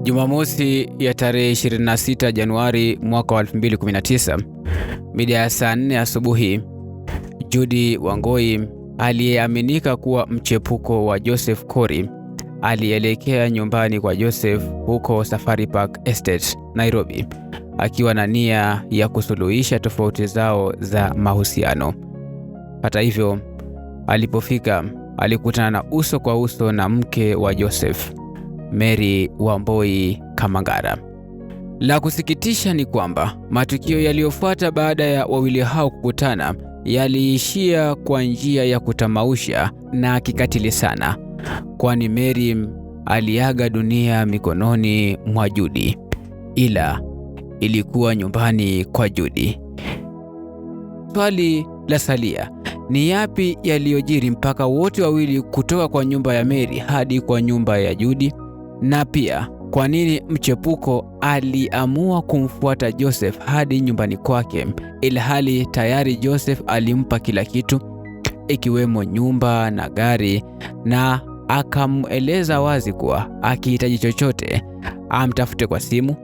Jumamosi ya tarehe 26 Januari mwaka wa 2019, mida ya saa 4 asubuhi, Judy Wangui aliyeaminika kuwa mchepuko wa Joseph Kori alielekea nyumbani kwa Joseph huko Safari Park Estate, Nairobi, akiwa na nia ya kusuluhisha tofauti zao za mahusiano. Hata hivyo, alipofika alikutana na uso kwa uso na mke wa Joseph, Mary Wambui Kamangara. La kusikitisha ni kwamba matukio yaliyofuata baada ya wawili hao kukutana yaliishia kwa njia ya kutamausha na kikatili sana, kwani Mary aliaga dunia mikononi mwa Judy, ila ilikuwa nyumbani kwa Judy. Swali la salia, ni yapi yaliyojiri mpaka wote wawili kutoka kwa nyumba ya Mary hadi kwa nyumba ya Judy? Na pia kwa nini mchepuko aliamua kumfuata Joseph hadi nyumbani kwake, ilhali tayari Joseph alimpa kila kitu ikiwemo nyumba na gari, na akamueleza wazi kuwa akihitaji chochote amtafute kwa simu?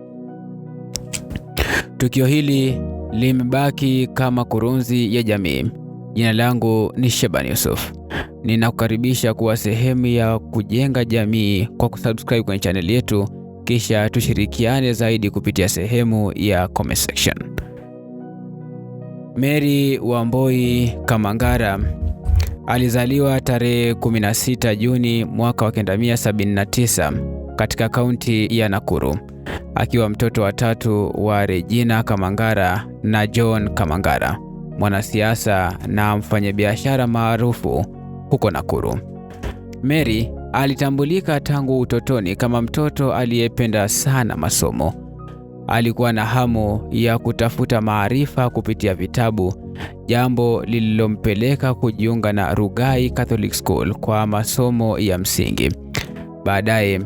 Tukio hili limebaki kama kurunzi ya jamii. Jina langu ni Shaban Yusuf. Ninakukaribisha kuwa sehemu ya kujenga jamii kwa kusubscribe kwenye channel yetu, kisha tushirikiane zaidi kupitia sehemu ya comment section. Mary Wambui Kamangara alizaliwa tarehe 16 Juni mwaka wa 1979 katika kaunti ya Nakuru, akiwa mtoto wa tatu wa Regina Kamangara na John Kamangara, mwanasiasa na mfanyabiashara maarufu huko Nakuru. Mary alitambulika tangu utotoni kama mtoto aliyependa sana masomo. Alikuwa na hamu ya kutafuta maarifa kupitia vitabu, jambo lililompeleka kujiunga na Rugai Catholic School kwa masomo ya msingi. Baadaye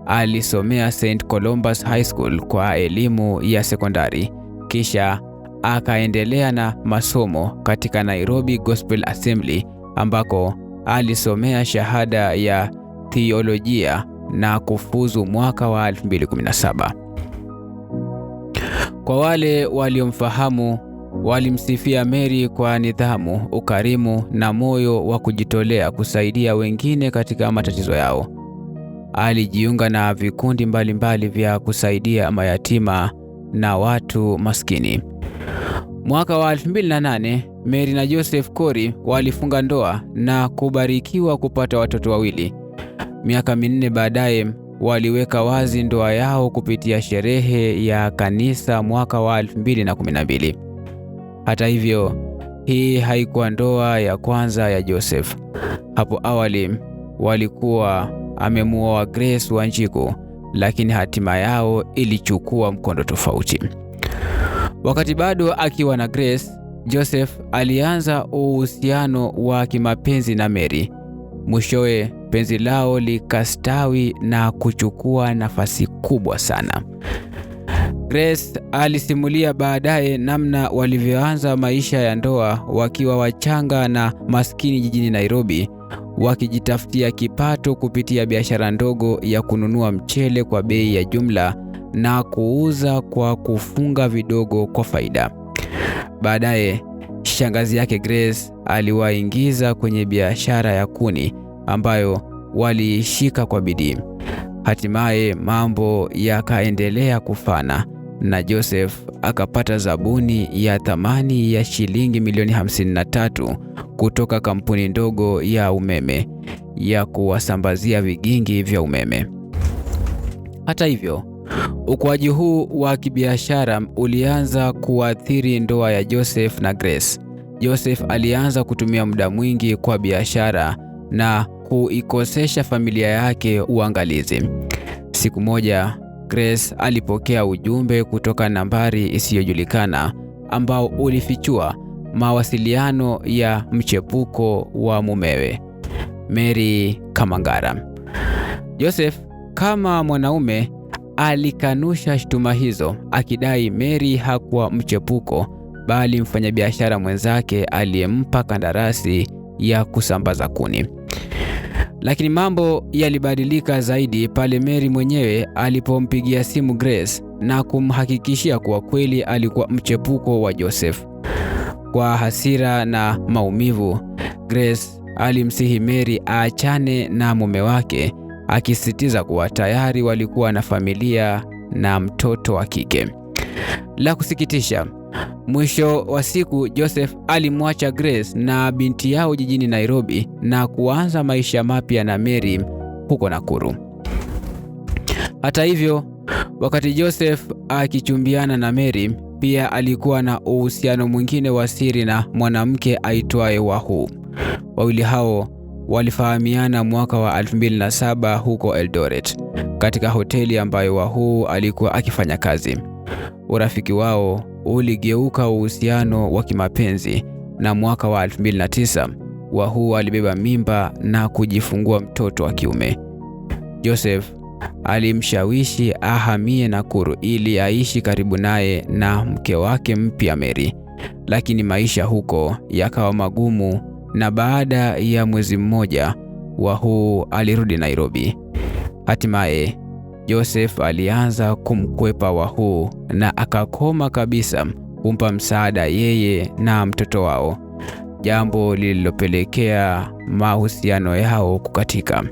alisomea St. Columbus High School kwa elimu ya sekondari, kisha akaendelea na masomo katika Nairobi Gospel Assembly ambako alisomea shahada ya theolojia na kufuzu mwaka wa 2017. Kwa wale waliomfahamu, walimsifia Mary kwa nidhamu, ukarimu na moyo wa kujitolea kusaidia wengine katika matatizo yao. Alijiunga na vikundi mbalimbali vya kusaidia mayatima na watu maskini. Mwaka wa 2008, Mary na Joseph Kori walifunga ndoa na kubarikiwa kupata watoto wawili. Miaka 4 baadaye, waliweka wazi ndoa yao kupitia sherehe ya kanisa mwaka wa 2012. Hata hivyo, hii haikuwa ndoa ya kwanza ya Joseph. Hapo awali walikuwa amemuoa Grace Wanjiku, lakini hatima yao ilichukua mkondo tofauti. Wakati bado akiwa na Grace, Joseph alianza uhusiano wa kimapenzi na Mary. Mwishowe penzi lao likastawi na kuchukua nafasi kubwa sana. Grace alisimulia baadaye namna walivyoanza maisha ya ndoa wakiwa wachanga na maskini jijini Nairobi, wakijitafutia kipato kupitia biashara ndogo ya kununua mchele kwa bei ya jumla na kuuza kwa kufunga vidogo kwa faida. Baadaye, shangazi yake Grace aliwaingiza kwenye biashara ya kuni ambayo waliishika kwa bidii. Hatimaye mambo yakaendelea kufana na Joseph akapata zabuni ya thamani ya shilingi milioni 53 kutoka kampuni ndogo ya umeme ya kuwasambazia vigingi vya umeme. Hata hivyo, ukuaji huu wa kibiashara ulianza kuathiri ndoa ya Joseph na Grace. Joseph alianza kutumia muda mwingi kwa biashara na kuikosesha familia yake uangalizi. Siku moja, Grace alipokea ujumbe kutoka nambari isiyojulikana ambao ulifichua mawasiliano ya mchepuko wa mumewe, Mary Kamangara. Joseph kama mwanaume alikanusha shutuma hizo, akidai Mary hakuwa mchepuko bali mfanyabiashara mwenzake aliyempa kandarasi ya kusambaza kuni. Lakini mambo yalibadilika zaidi pale Mary mwenyewe alipompigia simu Grace na kumhakikishia kuwa kweli alikuwa mchepuko wa Joseph. Kwa hasira na maumivu, Grace alimsihi Mary aachane na mume wake, akisisitiza kuwa tayari walikuwa na familia na mtoto wa kike. La kusikitisha, mwisho wa siku Joseph alimwacha Grace na binti yao jijini Nairobi na kuanza maisha mapya na Mary huko Nakuru. Hata hivyo, wakati Joseph akichumbiana na Mary, pia alikuwa na uhusiano mwingine wa siri na mwanamke aitwaye Wahu. Wawili hao walifahamiana mwaka wa 2007 huko Eldoret, katika hoteli ambayo Wahu alikuwa akifanya kazi. Urafiki wao uligeuka uhusiano wa kimapenzi, na mwaka wa 2009 Wahu alibeba mimba na kujifungua mtoto wa kiume. Joseph alimshawishi ahamie Nakuru ili aishi karibu naye na mke wake mpya Mary, lakini maisha huko yakawa magumu, na baada ya mwezi mmoja Wahu alirudi Nairobi. Hatimaye Joseph alianza kumkwepa Wahu na akakoma kabisa kumpa msaada yeye na mtoto wao, jambo lililopelekea mahusiano yao kukatika.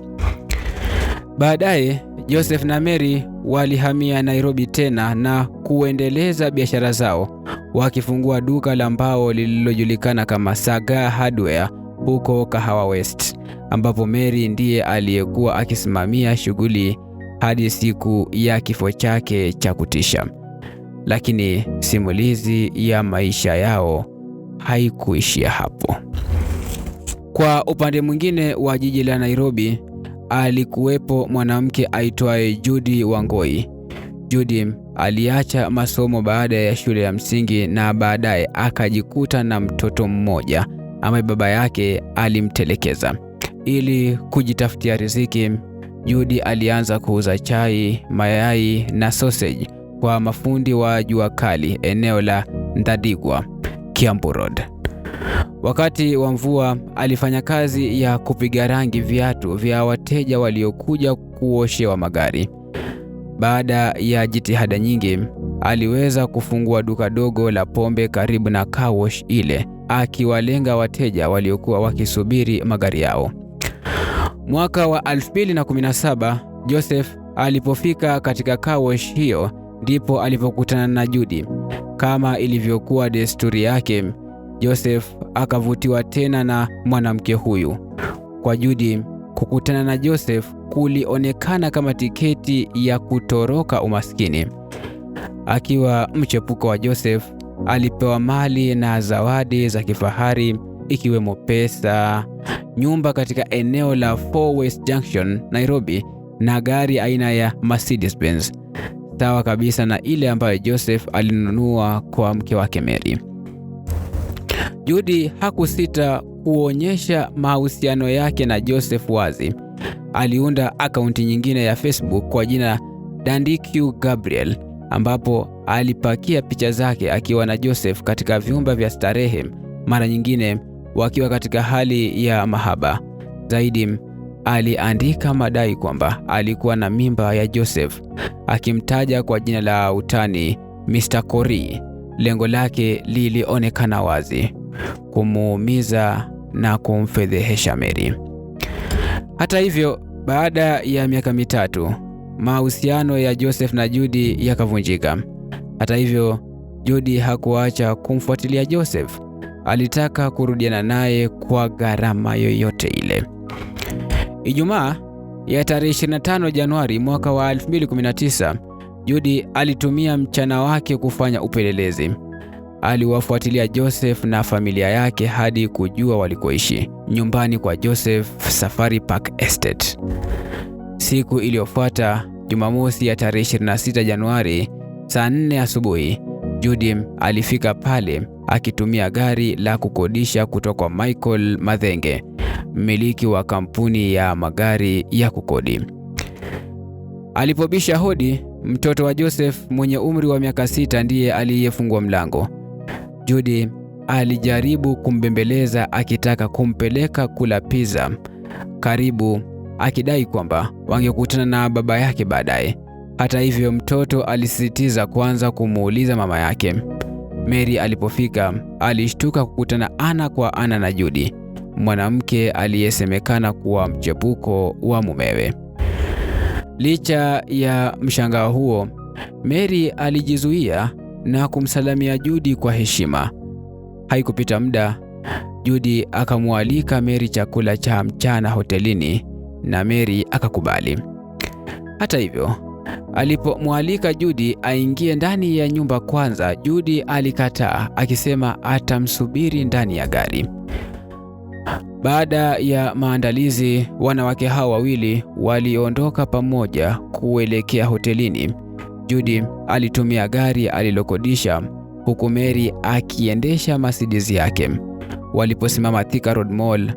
Baadaye Joseph na Mary walihamia Nairobi tena na kuendeleza biashara zao, wakifungua duka la mbao lililojulikana kama Saga Hardware huko Kahawa West, ambapo Mary ndiye aliyekuwa akisimamia shughuli hadi siku ya kifo chake cha kutisha. Lakini simulizi ya maisha yao haikuishia hapo. Kwa upande mwingine wa jiji la Nairobi, alikuwepo mwanamke aitwaye Judy Wangoi. Judy aliacha masomo baada ya shule ya msingi na baadaye akajikuta na mtoto mmoja ambaye baba yake alimtelekeza. Ili kujitafutia riziki, Judy alianza kuuza chai, mayai na sausage kwa mafundi wa jua kali eneo la Ndadigwa, Kiambu Road. Wakati wa mvua alifanya kazi ya kupiga rangi viatu vya wateja waliokuja kuoshewa magari. Baada ya jitihada nyingi, aliweza kufungua duka dogo la pombe karibu na car wash ile, akiwalenga wateja waliokuwa wakisubiri magari yao. Mwaka wa 2017, Joseph alipofika katika car wash hiyo, ndipo alipokutana na Judy. Kama ilivyokuwa desturi yake, Joseph akavutiwa tena na mwanamke huyu. Kwa Judy, kukutana na Joseph kulionekana kama tiketi ya kutoroka umaskini. Akiwa mchepuko wa Joseph, alipewa mali na zawadi za kifahari ikiwemo pesa, nyumba katika eneo la 4 West Junction, Nairobi, na gari aina ya Mercedes Benz, sawa kabisa na ile ambayo Joseph alinunua kwa mke wake Mary. Judy hakusita kuonyesha mahusiano yake na Joseph wazi. Aliunda akaunti nyingine ya Facebook kwa jina Dandiq Gabriel, ambapo alipakia picha zake akiwa na Joseph katika vyumba vya starehe, mara nyingine wakiwa katika hali ya mahaba. Zaidi, aliandika madai kwamba alikuwa na mimba ya Joseph, akimtaja kwa jina la utani Mr. Kori. Lengo lake lilionekana wazi: kumuumiza na kumfedhehesha Mary. Hata hivyo, baada ya miaka mitatu, mahusiano ya Joseph na Judy yakavunjika. Hata hivyo, Judy hakuacha kumfuatilia Joseph. Alitaka kurudiana naye kwa gharama yoyote ile. Ijumaa ya tarehe 25 Januari mwaka wa 2019, Judy alitumia mchana wake kufanya upelelezi. Aliwafuatilia Joseph na familia yake hadi kujua walikoishi, nyumbani kwa Joseph, Safari Park Estate. Siku iliyofuata, Jumamosi ya tarehe 26 Januari, saa 4 asubuhi, Judy alifika pale akitumia gari la kukodisha kutoka Michael Mathenge, mmiliki wa kampuni ya magari ya kukodi. Alipobisha hodi, mtoto wa Joseph mwenye umri wa miaka 6 ndiye aliyefungua mlango. Judy alijaribu kumbembeleza akitaka kumpeleka kula pizza karibu, akidai kwamba wangekutana na baba yake baadaye. Hata hivyo, mtoto alisisitiza kwanza kumuuliza mama yake. Mary alipofika, alishtuka kukutana ana kwa ana na Judy, mwanamke aliyesemekana kuwa mchepuko wa mumewe. Licha ya mshangao huo, Mary alijizuia na kumsalimia Judy kwa heshima. Haikupita muda, Judy akamwalika Mary chakula cha mchana hotelini na Mary akakubali. Hata hivyo, alipomwalika Judy aingie ndani ya nyumba kwanza, Judy alikataa akisema atamsubiri ndani ya gari. Baada ya maandalizi, wanawake hao wawili waliondoka pamoja kuelekea hotelini. Judy alitumia gari alilokodisha huku Mary akiendesha Mercedes yake. Waliposimama Thika Road Mall,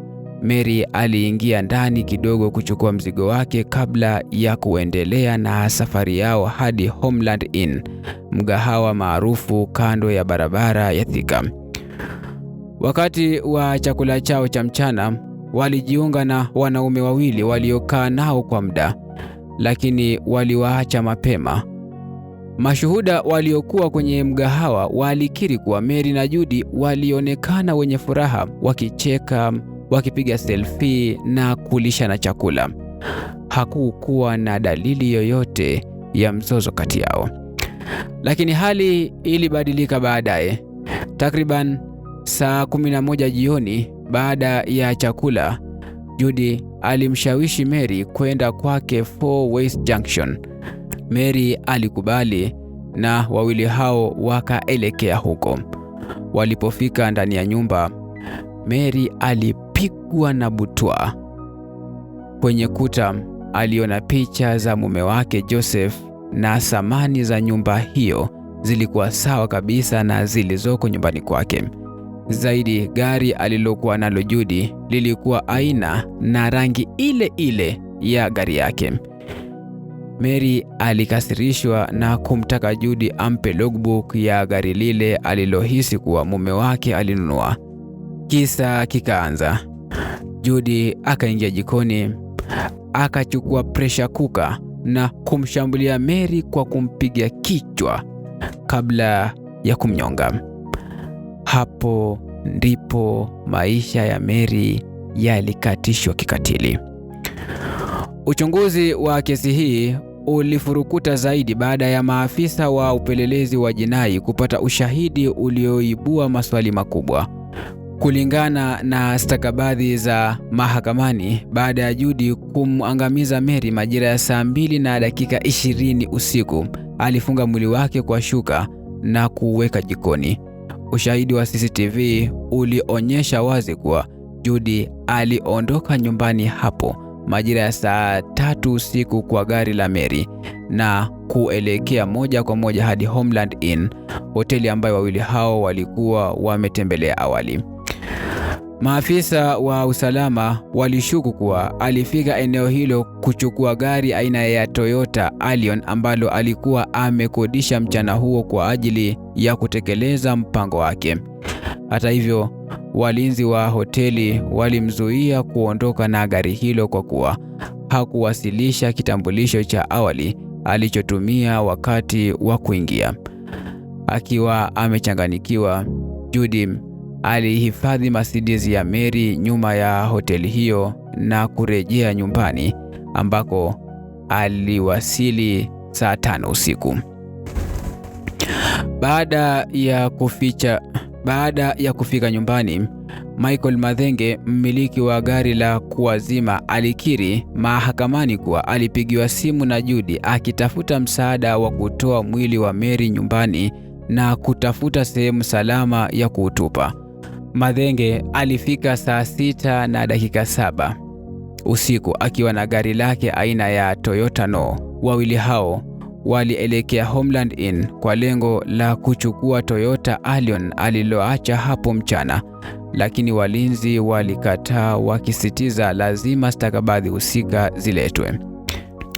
Mary aliingia ndani kidogo kuchukua mzigo wake kabla ya kuendelea na safari yao hadi Homeland Inn, mgahawa maarufu kando ya barabara ya Thika. Wakati wa chakula chao cha mchana, walijiunga na wanaume wawili waliokaa nao kwa muda, lakini waliwaacha mapema. Mashuhuda waliokuwa kwenye mgahawa walikiri kuwa Mary na Judy walionekana wenye furaha, wakicheka, wakipiga selfie na kulishana chakula. Hakukuwa na dalili yoyote ya mzozo kati yao. Lakini hali ilibadilika baadaye. Takriban saa 11 jioni, baada ya chakula, Judy alimshawishi Mary kwenda kwake Four Ways Junction. Mary alikubali na wawili hao wakaelekea huko. Walipofika ndani ya nyumba, Mary alipigwa na butwaa. Kwenye kuta aliona picha za mume wake Joseph, na samani za nyumba hiyo zilikuwa sawa kabisa na zilizoko nyumbani kwake. Zaidi, gari alilokuwa nalo Judy lilikuwa aina na rangi ile ile ya gari yake. Mary alikasirishwa na kumtaka Judy ampe logbook ya gari lile alilohisi kuwa mume wake alinunua. Kisa kikaanza. Judy akaingia jikoni, akachukua pressure cooker na kumshambulia Mary kwa kumpiga kichwa kabla ya kumnyonga. Hapo ndipo maisha ya Mary yalikatishwa kikatili. Uchunguzi wa kesi hii ulifurukuta zaidi baada ya maafisa wa upelelezi wa jinai kupata ushahidi ulioibua maswali makubwa. Kulingana na stakabadhi za mahakamani, baada ya Judy kumangamiza Mary majira ya saa 2:20 usiku, alifunga mwili wake kwa shuka na kuuweka jikoni. Ushahidi wa CCTV ulionyesha wazi kuwa Judy aliondoka nyumbani hapo majira ya saa 3 usiku kwa gari la Mary na kuelekea moja kwa moja hadi Homeland Inn, hoteli ambayo wawili hao walikuwa wametembelea awali. Maafisa wa usalama walishuku kuwa alifika eneo hilo kuchukua gari aina ya Toyota Allion ambalo alikuwa amekodisha mchana huo kwa ajili ya kutekeleza mpango wake. Hata hivyo, walinzi wa hoteli walimzuia kuondoka na gari hilo kwa kuwa hakuwasilisha kitambulisho cha awali alichotumia wakati wa kuingia. Akiwa amechanganyikiwa, Judy alihifadhi Mercedes ya Mary nyuma ya hoteli hiyo na kurejea nyumbani ambako aliwasili saa 5 usiku. Baada ya kufika nyumbani, Michael Mathenge, mmiliki wa gari la kuwazima, alikiri mahakamani kuwa alipigiwa simu na Judy akitafuta msaada wa kutoa mwili wa Mary nyumbani na kutafuta sehemu salama ya kuutupa. Mathenge alifika saa 6:07 usiku akiwa na gari lake aina ya Toyota No. Wawili hao walielekea Homeland Inn kwa lengo la kuchukua Toyota Allion aliloacha hapo mchana, lakini walinzi walikataa wakisitiza lazima stakabadhi husika ziletwe.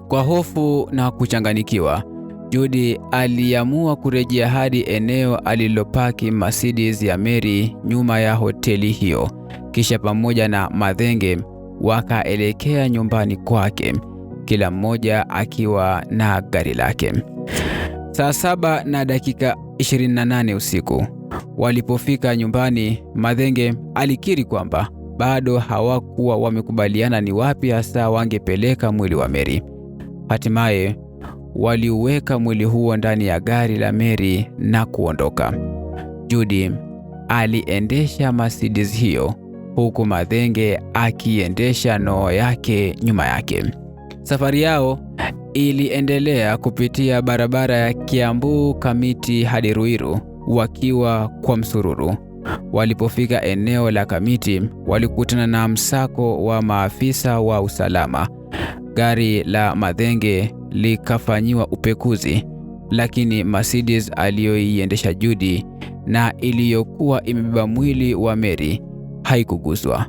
Kwa hofu na kuchanganyikiwa, Judy aliamua kurejea hadi eneo alilopaki Mercedes ya Mary nyuma ya hoteli hiyo. Kisha pamoja na Mathenge wakaelekea nyumbani kwake, kila mmoja akiwa na gari lake. Saa 7:28 usiku walipofika nyumbani, Mathenge alikiri kwamba bado hawakuwa wamekubaliana ni wapi hasa wangepeleka mwili wa Mary. Hatimaye waliuweka mwili huo ndani ya gari la Mary na kuondoka. Judy aliendesha Mercedes hiyo huku Mathenge akiendesha Noo yake nyuma yake. Safari yao iliendelea kupitia barabara ya Kiambu Kamiti hadi Ruiru wakiwa kwa msururu. Walipofika eneo la Kamiti, walikutana na msako wa maafisa wa usalama. Gari la Mathenge likafanyiwa upekuzi, lakini Mercedes aliyoiendesha Judy na iliyokuwa imebeba mwili wa Mary haikuguswa.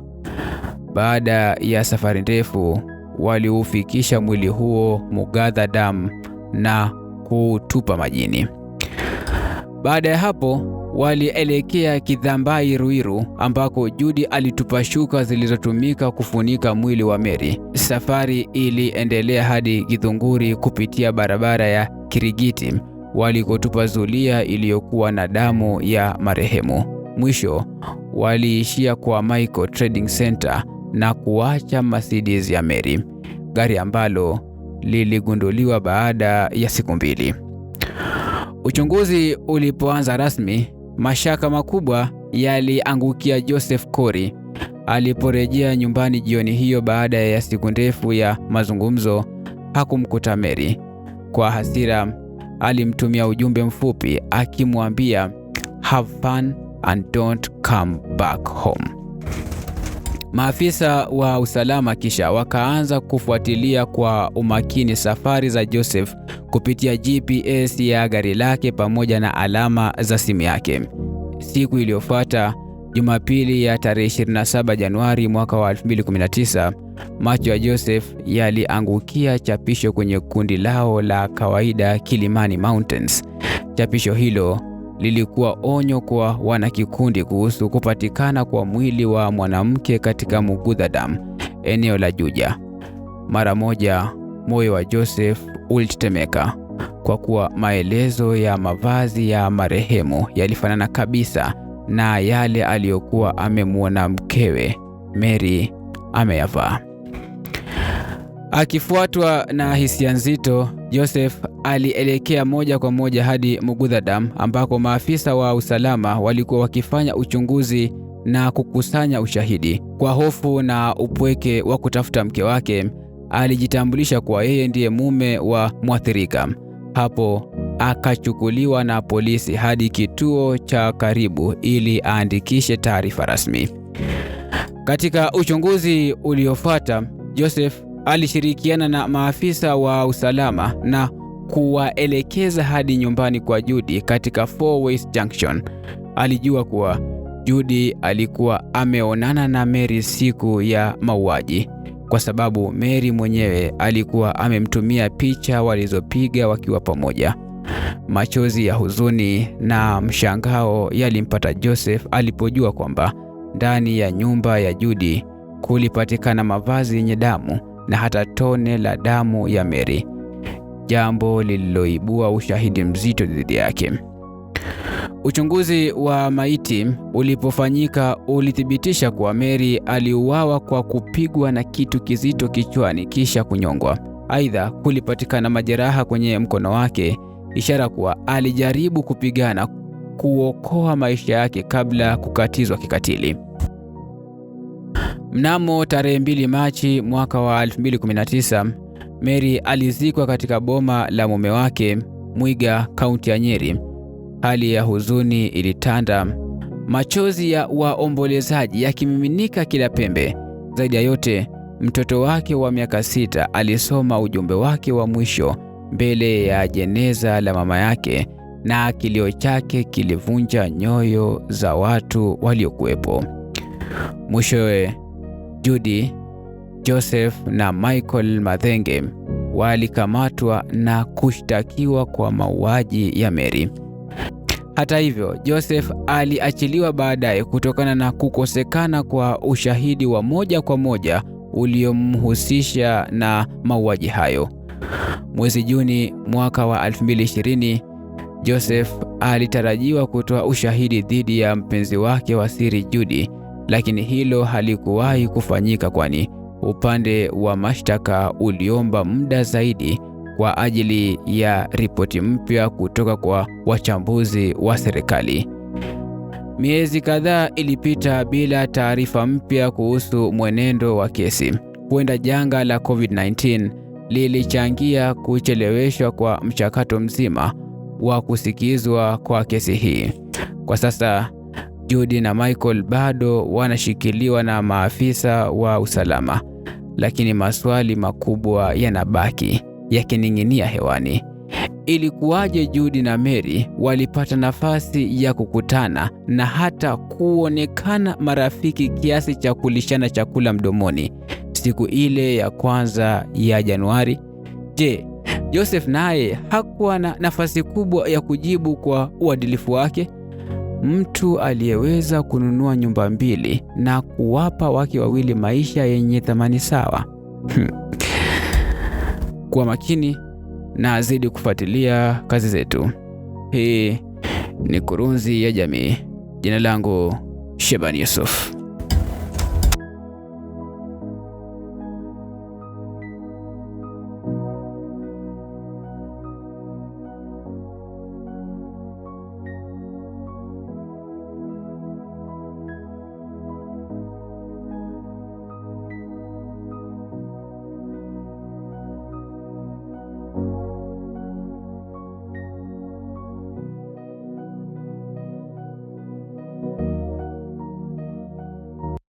Baada ya safari ndefu, waliufikisha mwili huo Mugatha Dam na kutupa majini. Baada ya hapo, walielekea Kidhambai Ruiru, ambako Judy alitupa shuka zilizotumika kufunika mwili wa Mary. Safari iliendelea hadi Githunguri kupitia barabara ya Kirigiti walikotupa zulia iliyokuwa na damu ya marehemu. Mwisho waliishia kwa Michael Trading Center na kuacha Mercedes ya Mary, gari ambalo liligunduliwa baada ya siku 2. Uchunguzi ulipoanza rasmi, mashaka makubwa yaliangukia Joseph Kori. Aliporejea nyumbani jioni hiyo baada ya siku ndefu ya mazungumzo, hakumkuta Mary. Kwa hasira, alimtumia ujumbe mfupi akimwambia have fun and don't come back home. Maafisa wa usalama kisha wakaanza kufuatilia kwa umakini safari za Joseph kupitia GPS ya gari lake pamoja na alama za simu yake. Siku iliyofuata, Jumapili ya tarehe 27 Januari mwaka wa 2019, macho ya Joseph yaliangukia chapisho kwenye kundi lao la kawaida Kilimani Mountains. Chapisho hilo lilikuwa onyo kwa wanakikundi kuhusu kupatikana kwa mwili wa mwanamke katika Mugatha Dam, eneo la Juja. Mara moja moyo wa Joseph ulitetemeka kwa kuwa maelezo ya mavazi ya marehemu yalifanana kabisa na yale aliyokuwa amemwona mkewe Mary ameyavaa. Akifuatwa na hisia nzito, Joseph alielekea moja kwa moja hadi Mugatha Dam, ambako maafisa wa usalama walikuwa wakifanya uchunguzi na kukusanya ushahidi. Kwa hofu na upweke wa kutafuta mke wake, alijitambulisha kuwa yeye ndiye mume wa mwathirika. Hapo akachukuliwa na polisi hadi kituo cha karibu ili aandikishe taarifa rasmi. Katika uchunguzi uliofuata, Joseph alishirikiana na maafisa wa usalama na kuwaelekeza hadi nyumbani kwa Judy katika Four Ways Junction. Alijua kuwa Judy alikuwa ameonana na Mary siku ya mauaji, kwa sababu Mary mwenyewe alikuwa amemtumia picha walizopiga wakiwa pamoja. Machozi ya huzuni na mshangao yalimpata Joseph alipojua kwamba ndani ya nyumba ya Judy kulipatikana mavazi yenye damu na hata tone la damu ya Mary, jambo lililoibua ushahidi mzito dhidi yake. Uchunguzi wa maiti ulipofanyika ulithibitisha kuwa Mary aliuawa kwa kupigwa na kitu kizito kichwani kisha kunyongwa. Aidha, kulipatikana majeraha kwenye mkono wake, ishara kuwa alijaribu kupigana kuokoa maisha yake kabla kukatizwa kikatili. Mnamo tarehe 2 Machi mwaka wa 2019, Mary alizikwa katika boma la mume wake Mwiga, kaunti ya Nyeri. Hali ya huzuni ilitanda, machozi ya waombolezaji yakimiminika kila pembe. Zaidi ya yote, mtoto wake wa miaka 6 alisoma ujumbe wake wa mwisho mbele ya jeneza la mama yake, na kilio chake kilivunja nyoyo za watu waliokuwepo. Mwishowe, Judy, Joseph na Michael Mathenge walikamatwa na kushtakiwa kwa mauaji ya Mary. Hata hivyo, Joseph aliachiliwa baadaye kutokana na kukosekana kwa ushahidi wa moja kwa moja uliomhusisha na mauaji hayo. Mwezi Juni mwaka wa 2020, Joseph alitarajiwa kutoa ushahidi dhidi ya mpenzi wake wa siri Judy, lakini hilo halikuwahi kufanyika kwani upande wa mashtaka uliomba muda zaidi kwa ajili ya ripoti mpya kutoka kwa wachambuzi wa serikali. Miezi kadhaa ilipita bila taarifa mpya kuhusu mwenendo wa kesi. Huenda janga la COVID-19 lilichangia kucheleweshwa kwa mchakato mzima wa kusikizwa kwa kesi hii. Kwa sasa, Judy na Michael bado wanashikiliwa na maafisa wa usalama, lakini maswali makubwa yanabaki yakining'inia hewani. Ilikuwaje Judy na Mary walipata nafasi ya kukutana na hata kuonekana marafiki kiasi cha kulishana chakula mdomoni siku ile ya kwanza ya Januari? Je, Joseph naye hakuwa na nafasi kubwa ya kujibu kwa uadilifu wake? Mtu aliyeweza kununua nyumba mbili na kuwapa wake wawili maisha yenye thamani sawa. Kwa makini na zidi kufuatilia kazi zetu. Hii ni Kurunzi ya Jamii. Jina langu Sheban Yusuf.